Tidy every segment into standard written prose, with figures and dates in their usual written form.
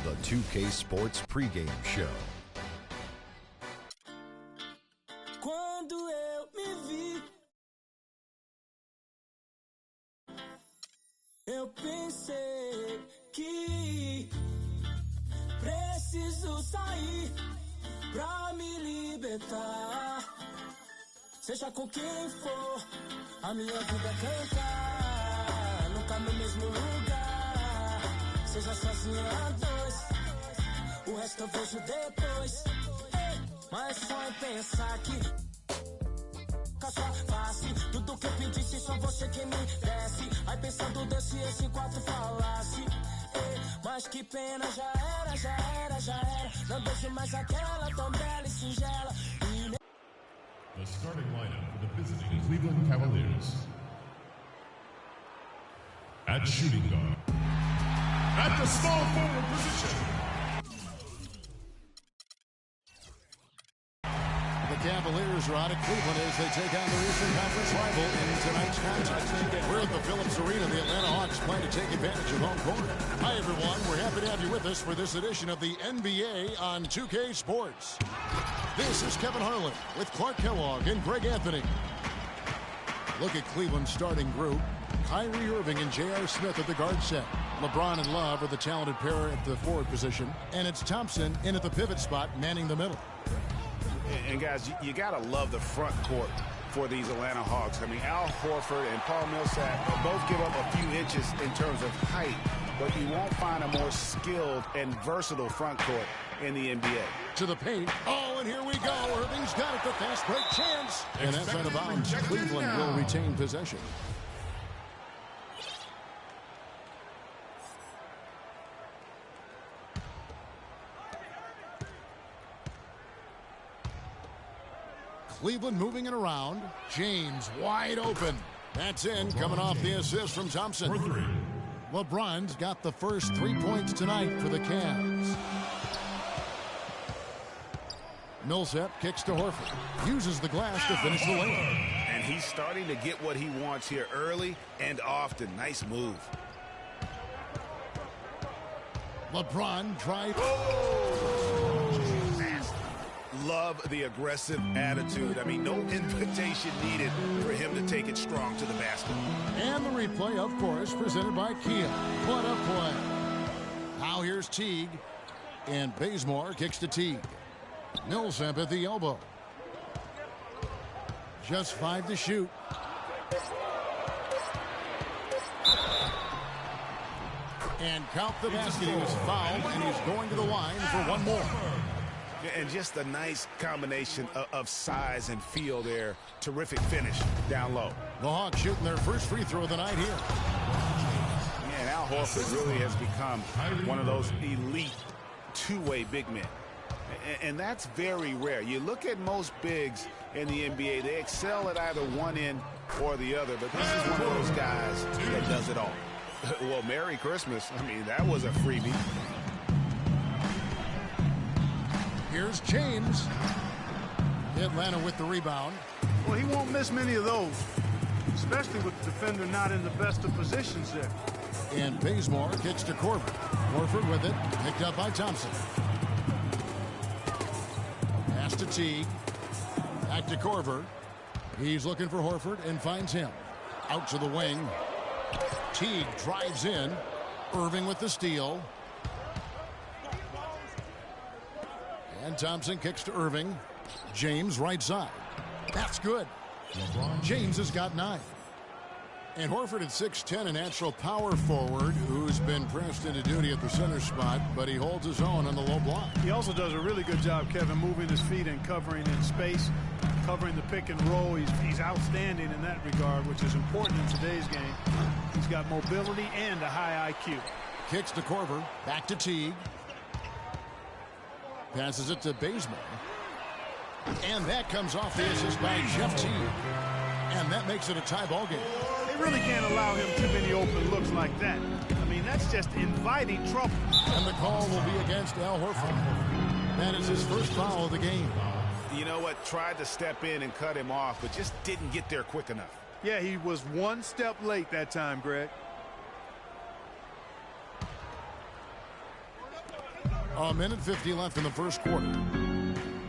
the 2K Sports pregame show. Quando eu me vi, eu pensei que preciso sair pra me libertar. Seja com quem for, a minha vida cantar, nunca no mesmo lugar. Seja sozinho a dois, o resto eu vejo depois. Mas só em pensar que só face tudo que eu pedisse, só você que me desse. Aí pensando Deus se esse quatro falasse. Mas que pena, já era. Não deixo mais aquela tão bela e singela. The starting lineup for the visiting Cleveland Cavaliers. At shooting guard. At the small forward position. The Cavaliers are out of Cleveland as they take on their Eastern Conference rival in tonight's contest. We're at the Phillips Arena. The Atlanta Hawks plan to take advantage of home court. Hi, everyone. We're happy to have you with us for this edition of the NBA on 2K Sports. This is Kevin Harlan with Clark Kellogg and Greg Anthony. Look at Cleveland's starting group. Kyrie Irving and J.R. Smith at the guard set. LeBron and Love are the talented pair at the forward position. And it's Thompson in at the pivot spot, manning the middle. And guys, you got to love the front court for these Atlanta Hawks. I mean, Al Horford and Paul Millsap both give up a few inches in terms of height, but you won't find a more skilled and versatile front court in the NBA. To the paint. Oh, and here we go. Irving's got it. The fast break chance. And that's out of bounds. Cleveland will retain possession. Cleveland moving it around. James wide open. That's in, coming off the assist from Thompson. LeBron's got the first 3 points tonight for the Cavs. Millsap kicks to Horford. Uses the glass to finish the layup. And he's starting to get what he wants here early and often. Nice move. LeBron drives. Love the aggressive attitude. I mean, no invitation needed for him to take it strong to the basket. And the replay, of course, presented by Kia. What a play. Now here's Teague. And Bazemore kicks to Teague. Millsap at the elbow. Just 5 to shoot. And count the basket. He was fouled, and he's going to the line for one more. And just a nice combination of size and feel there. Terrific finish down low. The Hawks shooting their first free throw of the night here. Yeah, and Al Horford really has become one of those elite two-way big men. And that's very rare. You look at most bigs in the NBA, they excel at either one end or the other. But this is one of those guys that does it all. Well, Merry Christmas. I mean, that was a freebie. Here's James. Atlanta with the rebound. Well, he won't miss many of those, especially with the defender not in the best of positions there. And Bazemore kicks to Korver. Horford with it, picked up by Thompson. Pass to Teague. Back to Korver. He's looking for Horford and finds him. Out to the wing. Teague drives in. Irving with the steal. And Thompson kicks to Irving. James right side. That's good. James has got 9. And Horford at 6'10", a natural power forward who's been pressed into duty at the center spot, but he holds his own on the low block. He also does a really good job, Kevin, moving his feet and covering in space, covering the pick and roll. He's outstanding in that regard, which is important in today's game. He's got mobility and a high IQ. Kicks to Korver. Back to Teague. Passes it to Bazemore. And that comes off the assist by Jeff Teague. And that makes it a tie ball game. They really can't allow him too many open looks like that. I mean, that's just inviting trouble. And the call will be against Al Horford. That is his first foul of the game. You know what? Tried to step in and cut him off, but just didn't get there quick enough. Yeah, he was one step late that time, Greg. A minute 50 left in the first quarter.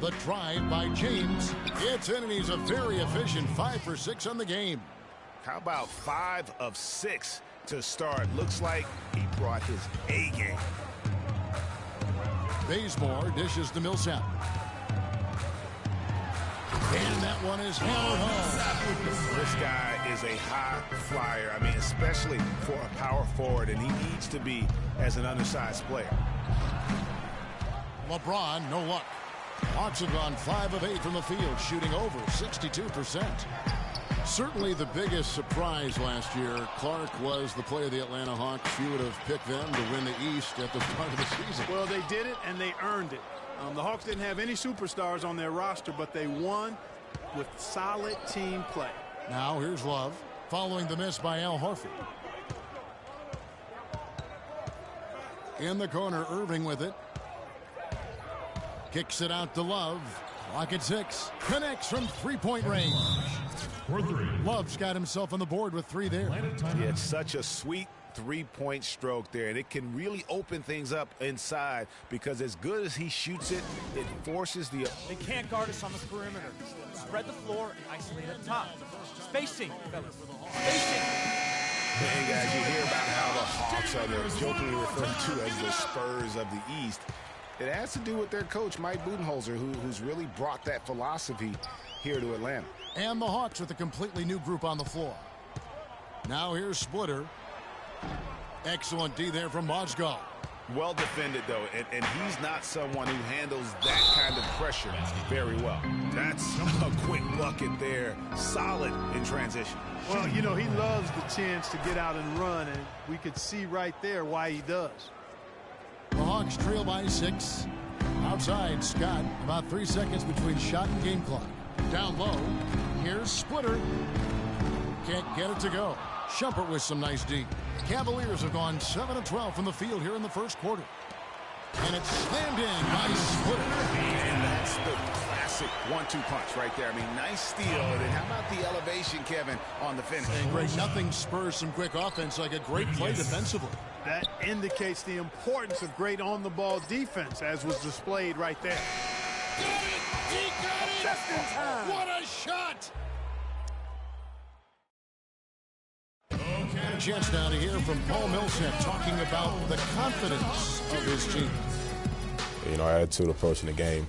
The drive by James. It's in, and he's a very efficient 5 for 6 on the game. How about 5 of 6 to start? Looks like he brought his A game. Bazemore dishes to Millsap. And that one is hammered home. This guy is a high flyer. I mean, especially for a power forward, and he needs to be as an undersized player. LeBron, no luck. Hawks have gone 5 of 8 from the field, shooting over 62%. Certainly the biggest surprise last year, Clark, was the play of the Atlanta Hawks. You would have picked them to win the East at the start of the season. Well, they did it, and they earned it. The Hawks didn't have any superstars on their roster, but they won with solid team play. Now here's Love, following the miss by Al Horford. In the corner, Irving with it. Kicks it out to Love. Clock at 6. Connects from three-point range. For 3. Love's got himself on the board with 3 there. Yeah, it's such a sweet three-point stroke there, and it can really open things up inside because as good as he shoots it, it forces the... They can't guard us on the perimeter. Spread the floor and isolate up top. Spacing, fellas. Spacing. And guys, you hear about how the Hawks are the jokingly referred to as the Spurs of the East. It has to do with their coach, Mike Budenholzer, who's really brought that philosophy here to Atlanta. And the Hawks with a completely new group on the floor. Now here's Splitter. Excellent D there from Mozgov. Well defended, though, and he's not someone who handles that kind of pressure very well. That's a quick bucket there. Solid in transition. Well, you know, he loves the chance to get out and run, and we could see right there why he does. The Hawks trail by 6. Outside, Scott. About 3 seconds between shot and game clock. Down low. Here's Splitter. Can't get it to go. Shumpert with some nice D. Cavaliers have gone 7 of 12 from the field here in the first quarter. And it's slammed in by Splitter. And that's the classic 1-2 punch right there. I mean, nice steal. And then how about the elevation, Kevin, on the finish? And great, nothing spurs some quick offense like a great play defensively. That indicates the importance of great on-the-ball defense, as was displayed right there. Got it! He got it! Just in time. What a shot! A chance now to hear from Paul Millsap talking about the confidence of his team. You know, our attitude approaching the game.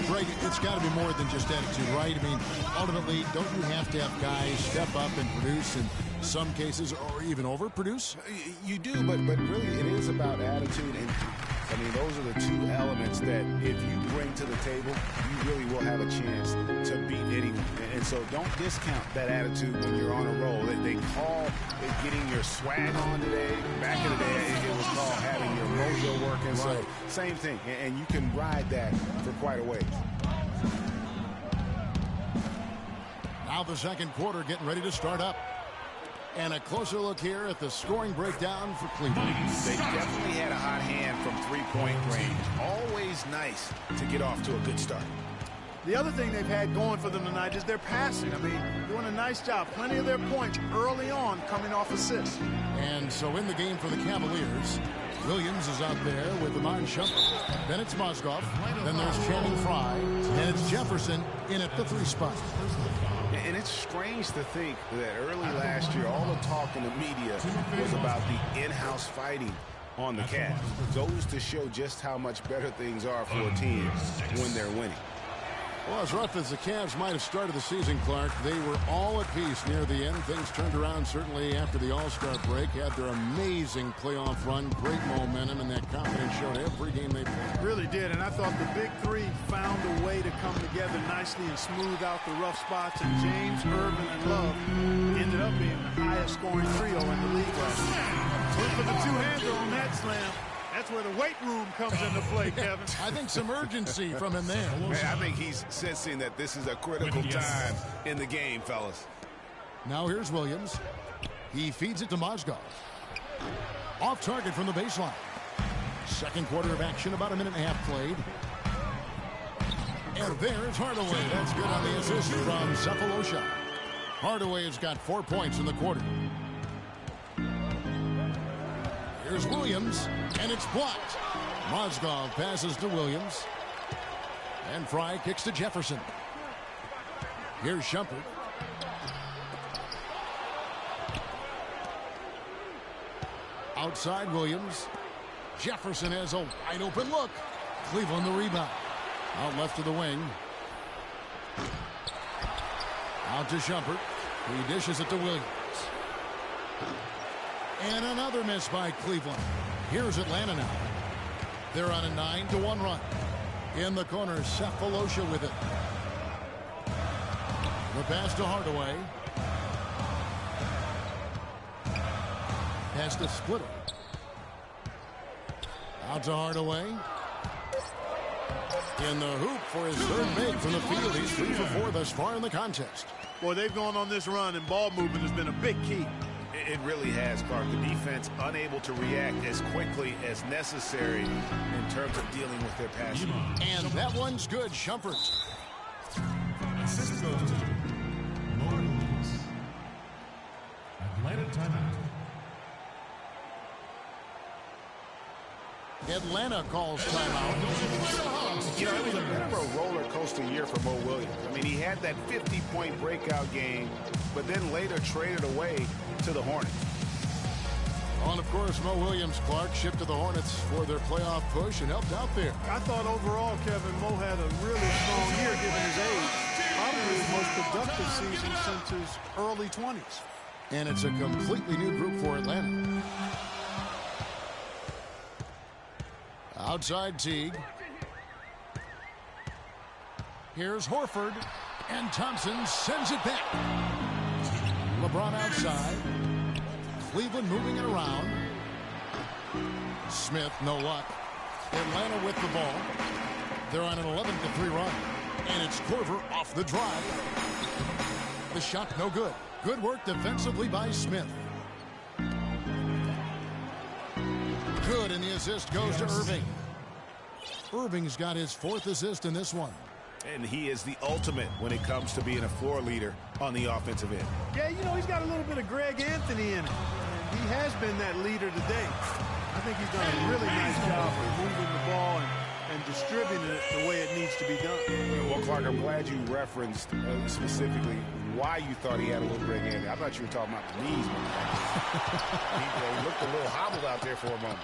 Greg, it's got to be more than just attitude, right? I mean, ultimately, don't you have to have guys step up and produce in some cases or even overproduce? You do, but really it is about attitude. And I mean, those are the two elements that if you bring to the table, you really will have a chance to beat anyone. And so don't discount that attitude when you're on a roll. They call it getting your swag on today. Back in the day, it was called having your mojo working. So same thing. And you can ride that for quite a ways. Now the second quarter getting ready to start up. And a closer look here at the scoring breakdown for Cleveland. They definitely had a hot hand from three-point range. Always nice to get off to a good start. The other thing they've had going for them tonight is their passing. I mean, doing a nice job. Plenty of their points early on coming off assists. And so in the game for the Cavaliers, Williams is out there with Iman Shumpert. Then it's Mozgov. Then there's Channing Frye. And it's Jefferson in at the 3 spot. And it's strange to think that early last year, all the talk in the media was about the in-house fighting on the Cavs. Goes to show just how much better things are for a team when they're winning. Well, as rough as the Cavs might have started the season, Clark, they were all at peace near the end. Things turned around certainly after the All-Star break. Had their amazing playoff run, great momentum, and that confidence showed every game they played. Really did, and I thought the big three found a way to come together nicely and smooth out the rough spots. And James, Irvin, and Love ended up being the highest scoring trio in the league last year. Look for the two-hander on that slam. That's where the weight room comes into play, Kevin. I think some urgency from him there. I think he's sensing that this is a critical time in the game, fellas. Now here's Williams. He feeds it to Mozgov. Off target from the baseline. Second quarter of action, about a minute and a half played. And there's Hardaway. That's good on the assist from Cephalosha. Hardaway has got 4 points in the quarter. Here's Williams, and it's blocked. Mozgov passes to Williams. And Fry kicks to Jefferson. Here's Shumpert. Outside Williams. Jefferson has a wide open look. Cleveland the rebound. Out left to the wing. Out to Shumpert. He dishes it to Williams. And another miss by Cleveland. Here's Atlanta now. They're on a 9-1 run. In the corner, Cephalosha with it. The pass to Hardaway. Pass to Splitter. Out to Hardaway. In the hoop for his third make from the field. He's 3 for 4 thus far in the contest. Boy, they've gone on this run, and ball movement has been a big key. It really has, Clark. The defense unable to react as quickly as necessary in terms of dealing with their passing. And that one's good, Shumpert. Assist goes to Mo Williams. Atlanta timeout. Atlanta calls timeout. You know, it was a bit of a roller coaster year for Mo Williams. I mean, he had that 50-point breakout game, but then later traded away to the Hornets. And of course, Mo Williams, Clark, shipped to the Hornets for their playoff push and helped out there. I thought overall, Kevin, Mo had a really strong year given his age. Probably his most productive season since his early 20s. And it's a completely new group for Atlanta. Outside Teague. Here's Horford. And Thompson sends it back. LeBron outside. Cleveland moving it around. Smith, no luck. Atlanta with the ball. They're on an 11-3 run. And it's Korver off the drive. The shot no good. Good work defensively by Smith. Good, and the assist goes to Irving. Irving's got his 4th assist in this one. And he is the ultimate when it comes to being a floor leader on the offensive end. Yeah, you know, he's got a little bit of Greg Anthony in him. And he has been that leader today. I think he's done a really nice job of moving the ball and distributing it the way it needs to be done. Well, Clark, I'm glad you referenced specifically why you thought he had a little Greg Anthony. I thought you were talking about the knees. He looked a little hobbled out there for a moment.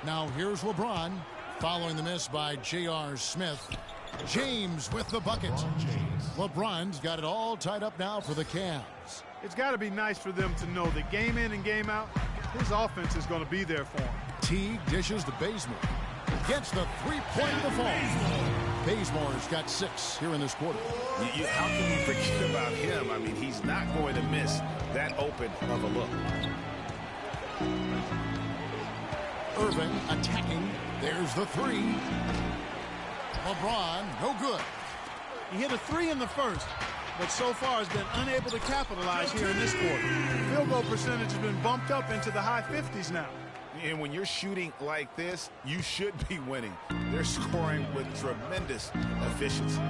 Now here's LeBron following the miss by J.R. Smith. James with the bucket. LeBron's got it all tied up now for the Cavs. It's got to be nice for them to know that game in and game out, his offense is going to be there for him. Teague dishes to Bazemore. Gets the three-point of the fall. Bazemore's got 6 here in this quarter. How can you forget about him? I mean, he's not going to miss that open of a look. Irving attacking. There's the 3. LeBron, no good. He hit a 3 in the first, but so far has been unable to capitalize here in this quarter. Field goal percentage has been bumped up into the high 50s now. And when you're shooting like this, you should be winning. They're scoring with tremendous efficiency.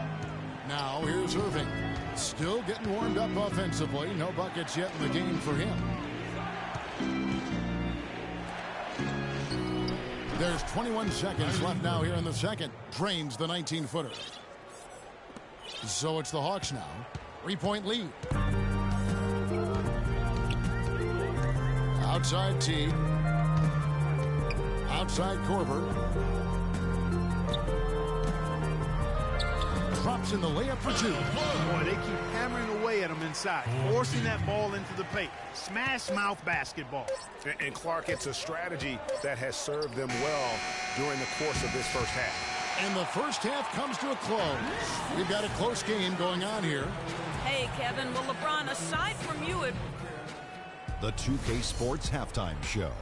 Now here's Irving. Still getting warmed up offensively. No buckets yet in the game for him. There's 21 seconds left now here in the second. Drains the 19-footer. So it's the Hawks now. 3-point lead. Outside Teague. Outside Korver. Drops in the layup for 2. Boy, they keep hammering away at him inside, forcing that ball into the paint. Smash mouth basketball. And Clark, it's a strategy that has served them well during the course of this first half. And the first half comes to a close. We've got a close game going on here. Hey, Kevin, well, LeBron, aside from you, The 2K Sports Halftime Show.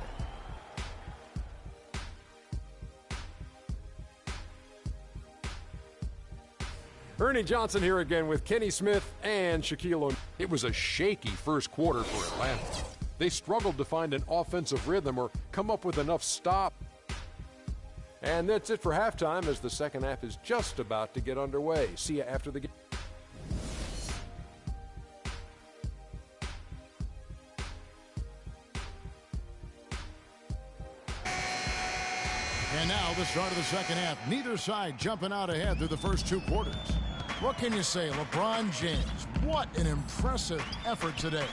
Ernie Johnson here again with Kenny Smith and Shaquille O'Neal. It was a shaky first quarter for Atlanta. They struggled to find an offensive rhythm or come up with enough stop. And that's it for halftime as the second half is just about to get underway. See you after the game. And now the start of the second half. Neither side jumping out ahead through the first 2 quarters. What can you say? LeBron James, what an impressive effort today.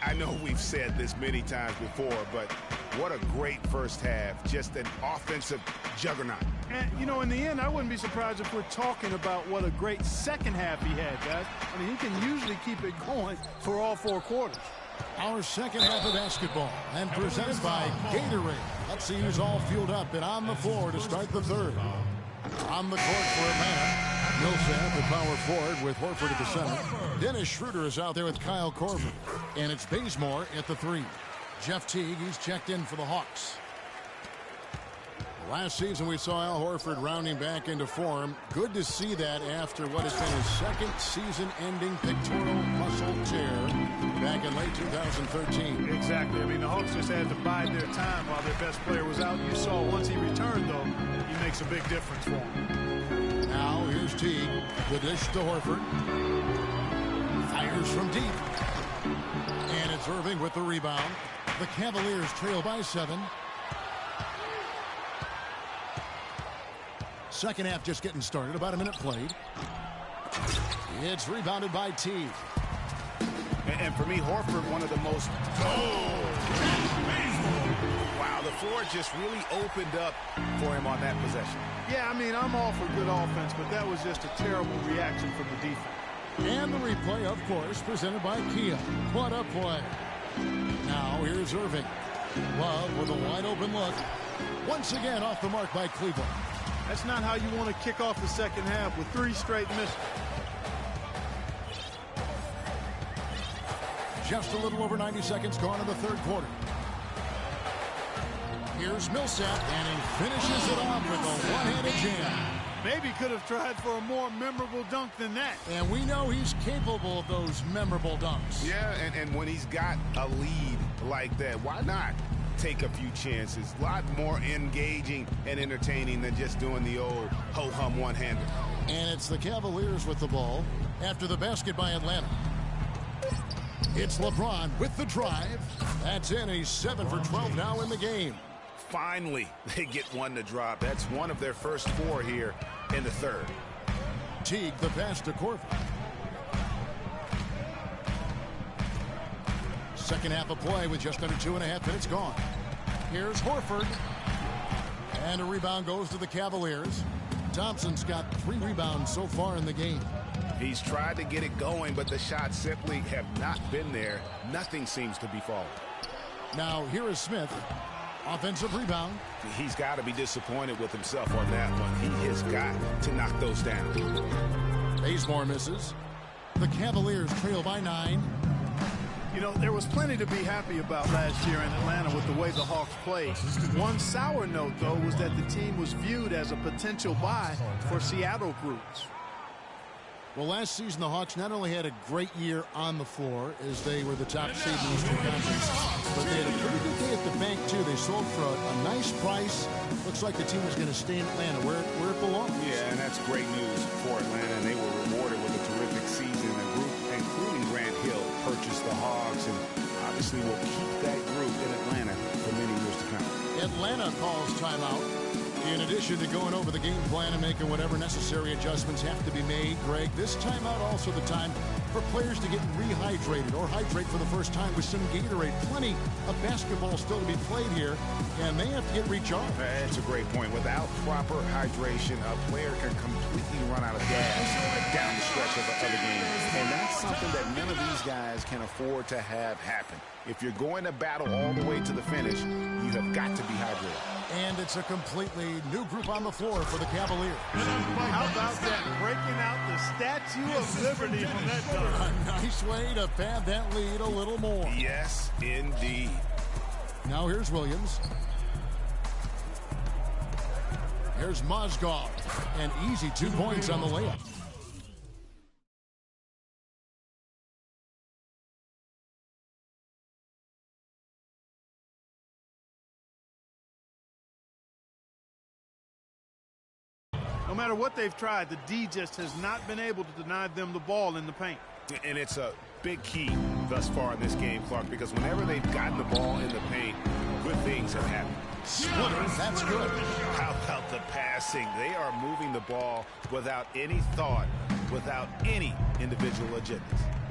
I know we've said this many times before, but what a great first half. Just an offensive juggernaut. And, you know, in the end, I wouldn't be surprised if we're talking about what a great second half he had, guys. I mean, he can usually keep it going for all 4 quarters. Our second half of basketball, and presented by Gatorade. Let's see who's all fueled up and on the floor to start the third. On the court for Atlanta, Millsap, the power forward, with Horford at the center. Dennis Schroeder is out there with Kyle Korver. And it's Bazemore at the 3. Jeff Teague, he's checked in for the Hawks. Last season, we saw Al Horford rounding back into form. Good to see that after what has been his second season-ending pectoral muscle tear back in late 2013. Exactly. I mean, the Hawks just had to bide their time while their best player was out. You saw once he returned, though, he makes a big difference for him. Now, here's Teague. The dish to Horford. Fires from deep. And it's Irving with the rebound. The Cavaliers trail by 7. Second half just getting started. About a minute played. It's rebounded by Teague. And for me, Horford, one of the most... Wow, the floor just really opened up for him on that possession. Yeah, I mean, I'm all for good offense, but that was just a terrible reaction from the defense. And the replay, of course, presented by Kia. What a play. Now, here's Irving. Love with a wide-open look. Once again off the mark by Cleveland. That's not how you want to kick off the second half with 3 straight misses. Just a little over 90 seconds gone in the third quarter. Here's Millsap, and he finishes it off with a one-handed jam. Maybe could have tried for a more memorable dunk than that. And we know he's capable of those memorable dunks. Yeah, and when he's got a lead like that, why not take a few chances? A lot more engaging and entertaining than just doing the old ho-hum one-hander. And it's the Cavaliers with the ball after the basket by Atlanta. It's LeBron with the drive. That's in. He's 7 for 12 now in the game. Finally, they get one to drop. That's one of their first 4 here in the third. Teague, the pass to Korver. Second half of play with just under 2.5 minutes gone. Here's Horford. And a rebound goes to the Cavaliers. Thompson's got 3 rebounds so far in the game. He's tried to get it going, but the shots simply have not been there. Nothing seems to be falling. Now, here is Smith. Offensive rebound. He's got to be disappointed with himself on that one. He has got to knock those down. Bazemore misses. The Cavaliers trail by 9. You know, there was plenty to be happy about last year in Atlanta with the way the Hawks played. One sour note, though, was that the team was viewed as a potential buy for Seattle groups. Well, last season, the Hawks not only had a great year on the floor as they were the top seed in the Eastern Conference, but they had a pretty good day at the bank, too. They sold for a nice price. Looks like the team is going to stay in Atlanta where it belongs. Yeah, and that's great news for Atlanta, and they were rewarded with a terrific season. A group, including Grant Hill, purchased the Hogs, and obviously will keep that group in Atlanta for many years to come. Atlanta calls timeout. In addition to going over the game plan and making whatever necessary adjustments have to be made, Greg, this timeout also the time for players to get rehydrated or hydrate for the first time with some Gatorade. Plenty of basketball still to be played here, and they have to get recharged. That's a great point. Without proper hydration, a player can completely run out of gas down the stretch of the game. And that's something that none of these guys can afford to have happen. If you're going to battle all the way to the finish, you have got to be hydrated. And it's a completely new group on the floor for the Cavaliers. How about that? Breaking out the Statue of Liberty on that dunk. A nice way to pad that lead a little more. Yes, indeed. Now here's Williams. Here's Mozgov. An easy 2 points on the layup. No matter what they've tried, the D just has not been able to deny them the ball in the paint. And it's a big key thus far in this game, Clark, because whenever they've gotten the ball in the paint, good things have happened. Splitter, that's good. How about the passing? They are moving the ball without any thought, without any individual agendas.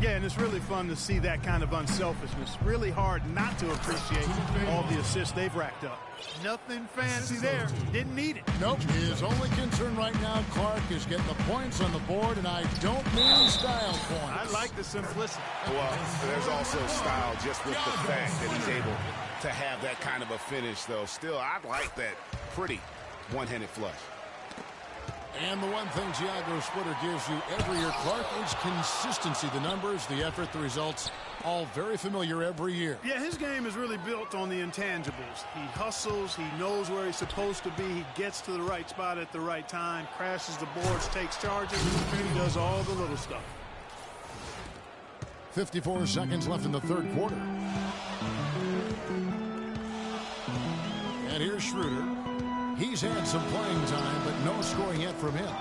Yeah, and it's really fun to see that kind of unselfishness. Really hard not to appreciate all the assists they've racked up. Nothing fancy there. Didn't need it. Nope. His only concern right now, Clark, is getting the points on the board, and I don't mean style points. I like the simplicity. Well, there's also style just with the fact that he's able to have that kind of a finish, though. Still, I like that pretty one-handed flush. And the one thing Thiago Splitter gives you every year, Clark, is consistency. The numbers, the effort, the results, all very familiar every year. Yeah, his game is really built on the intangibles. He hustles. He knows where he's supposed to be. He gets to the right spot at the right time, crashes the boards, takes charges. He does all the little stuff. 54 seconds left in the third quarter. And here's Schroeder. He's had some playing time, but no scoring yet from him.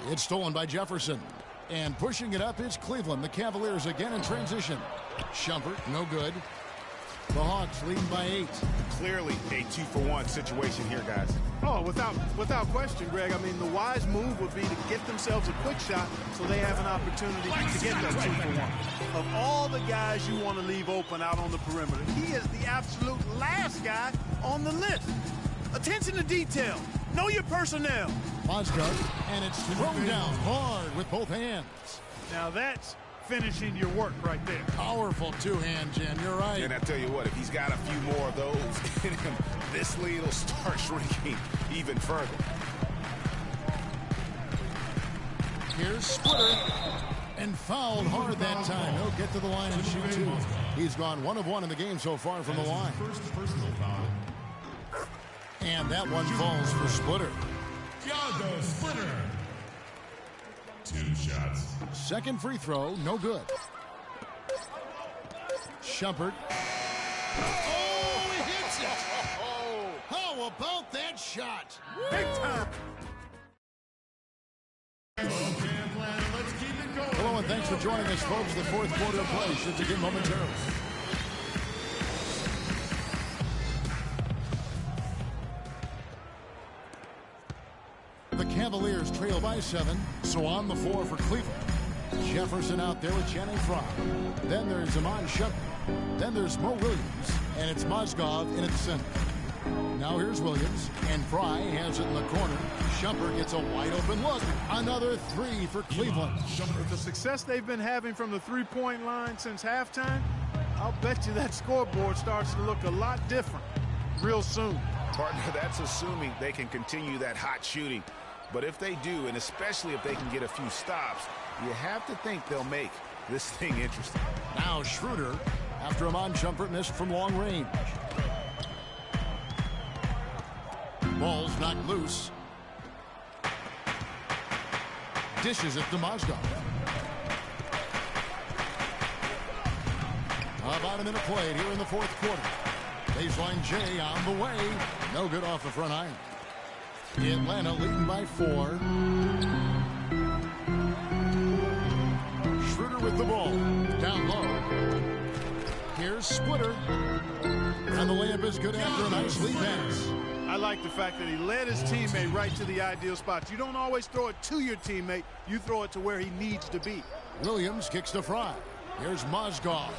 It's stolen by Jefferson. And pushing it up, it's Cleveland. The Cavaliers again in transition. Shumpert, no good. The Hawks leading by 8. Clearly a 2-for-1 situation here, guys. Oh, without question, Greg. I mean, the wise move would be to get themselves a quick shot so they have an opportunity to get that 2-for-1. Of all the guys you want to leave open out on the perimeter, he is the absolute last guy on the list. Attention to detail. Know your personnel. Mozgov, and it's thrown down hard with both hands. Now that's finishing your work right there. Powerful two-hand, Jen. You're right. And I tell you what, if he's got a few more of those in him, this lead will start shrinking even further. Here's Splitter. And fouled hard that time. He'll get to the line and shoot 2. He's gone 1 of 1 in the game so far from the line. First personal foul. And that one falls for Splitter. Thiago Splitter. 2 shots. Second free throw, no good. Shumpert. Oh, he hits it! How about that shot? Big time! Okay, Atlanta, let's keep it going. Hello, and thanks for joining us, folks. The fourth quarter of play should begin momentarily. The Cavaliers trail by 7, so on the floor for Cleveland. Jefferson out there with Channing Frye. Then there's Iman Shumpert. Then there's Mo Williams, and it's Mozgov in at the center. Now here's Williams, and Frye has it in the corner. Shumpert gets a wide-open look. Another 3 for Cleveland. With the success they've been having from the three-point line since halftime, I'll bet you that scoreboard starts to look a lot different real soon. Partner, that's assuming they can continue that hot shooting. But if they do, and especially if they can get a few stops, you have to think they'll make this thing interesting. Now Schroeder, after Iman Shumpert missed from long range. Ball's knocked loose. Dishes it to Mozgov. About a minute played here in the fourth quarter. Baseline J on the way. No good off the front iron. Atlanta leading by 4. Schroeder with the ball. Down low. Here's Splitter. And the layup is good after a nice lead pass. I like the fact that he led his teammate right to the ideal spot. You don't always throw it to your teammate. You throw it to where he needs to be. Williams kicks to Frye. Here's Mozgov.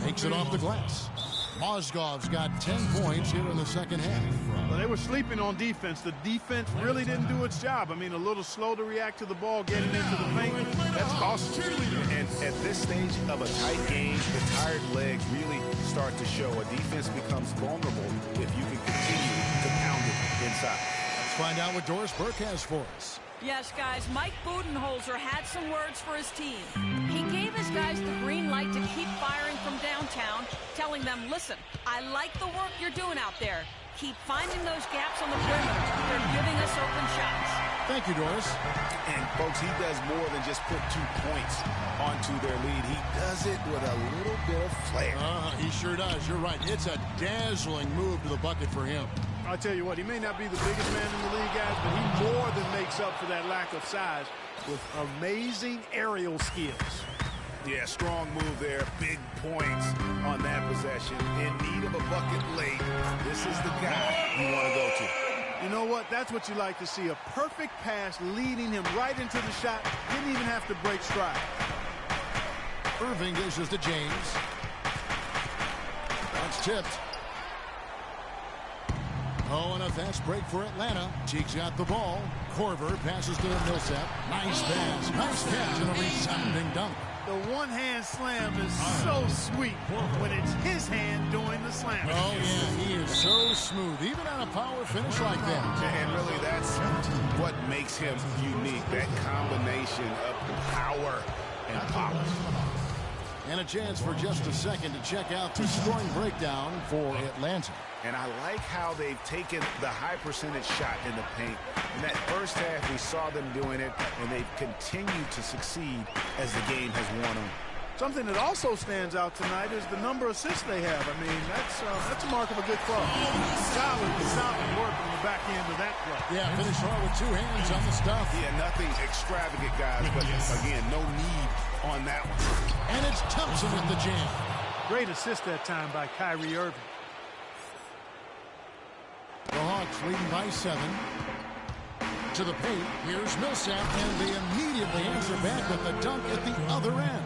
Takes it off the glass. Mozgov's got 10 points here in the second half. Well, they were sleeping on defense. The defense really didn't do its job. I mean, a little slow to react to the ball, getting into the paint. That's costly. And at this stage of a tight game, the tired legs really start to show. A defense becomes vulnerable if you can continue to pound it inside. Let's find out what Doris Burke has for us. Yes, guys, Mike Budenholzer had some words for his team. He gave his guys the green light to keep firing from downtown, telling them, listen, I like the work you're doing out there. Keep finding those gaps on the perimeter. They're giving us open shots. Thank you, Doris. And, folks, he does more than just put 2 points onto their lead. He does it with a little bit of flair. He sure does. You're right. It's a dazzling move to the bucket for him. I'll tell you what, he may not be the biggest man in the league, guys, but he more than makes up for that lack of size with amazing aerial skills. Yeah, strong move there. Big points on that possession. In need of a bucket late. This is the guy you want to go to. You know what? That's what you like to see. A perfect pass leading him right into the shot. Didn't even have to break stride. Irving dishes to James. That's tipped. Oh, and a fast break for Atlanta. Teague's got the ball. Korver passes to Millsap. Nice pass. Nice catch and a resounding dunk. The one-hand slam is so sweet when it's his hand doing the slam. Oh, yeah, he is so smooth, even on a power finish like that. And really, that's what makes him unique, that combination of power and polish. And a chance for just a second to check out the scoring breakdown for Atlanta. And I like how they've taken the high percentage shot in the paint. In that first half, we saw them doing it, and they've continued to succeed as the game has worn on. Something that also stands out tonight is the number of assists they have. I mean, that's a mark of a good club. Solid work on the back end of that play. Yeah, finish hard with two hands on the stuff. Yeah, nothing extravagant, guys, but again, no need on that one. And it's Thompson with the jam. Great assist that time by Kyrie Irving. The Hawks leading by 7. To the paint, here's Millsap, and they immediately answer back with the dunk at the other end.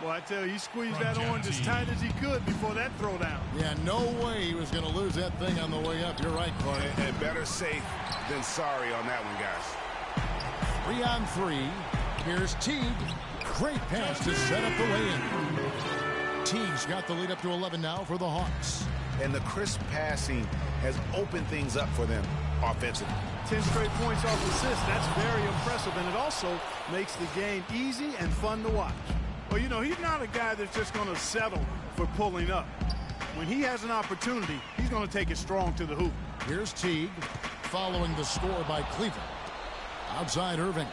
Well, I tell you, he squeezed that orange as tight as he could before that throwdown. Yeah, no way he was going to lose that thing on the way up. You're right, Clark. And better safe than sorry on that one, guys. 3 on 3. Here's Teague. Great pass to set up the lay-in. Teague's got the lead up to 11 now for the Hawks. And the crisp passing has opened things up for them offensively. 10 straight points off assists. That's very impressive, and it also makes the game easy and fun to watch. Well, you know, he's not a guy that's just going to settle for pulling up. When he has an opportunity, he's going to take it strong to the hoop. Here's Teague following the score by Cleveland. Outside Irving.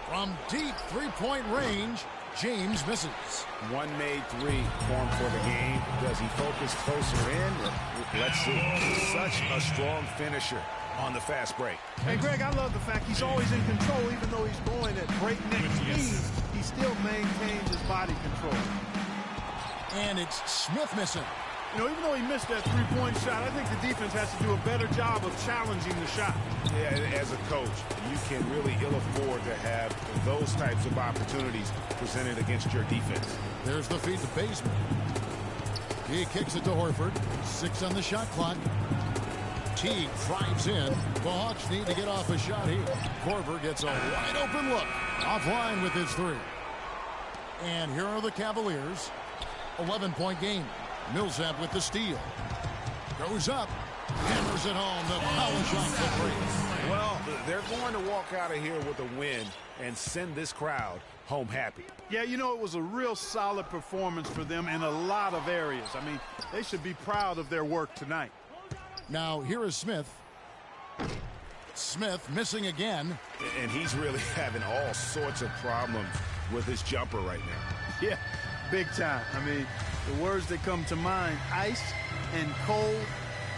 From deep three-point range, James misses. One made three for him for the game. Does he focus closer in? Let's see. Such a strong finisher on the fast break. Hey, Greg, I love the fact he's always in control. Even though he's going at breakneck speeds, he still maintains his body control. And it's Smith missing. You know, even though he missed that three-point shot, I think the defense has to do a better job of challenging the shot. Yeah, as a coach, you can really ill afford to have those types of opportunities presented against your defense. There's the feed to Bazemore. He kicks it to Horford. 6 on the shot clock. Teague drives in. The Hawks need to get off a shot here. Korver gets a wide open look. Offline with his 3. And here are the Cavaliers. 11-point game. Millsap with the steal. Goes up. Hammers it home. The power shot for three. Well, they're going to walk out of here with a win and send this crowd home happy. Yeah, you know, it was a real solid performance for them in a lot of areas. I mean, they should be proud of their work tonight. Now, here is Smith. Smith missing again. And he's really having all sorts of problems with his jumper right now. Yeah, big time. I mean, the words that come to mind, ice and cold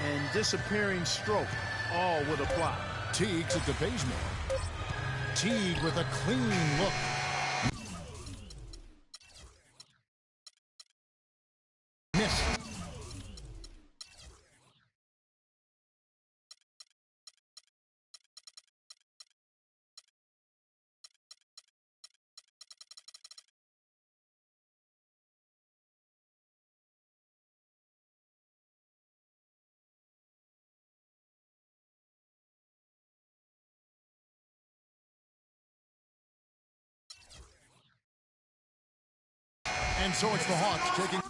and disappearing stroke, all would apply. Teague's at the basement. Teague with a clean look. Miss. And so it's the Hawks taking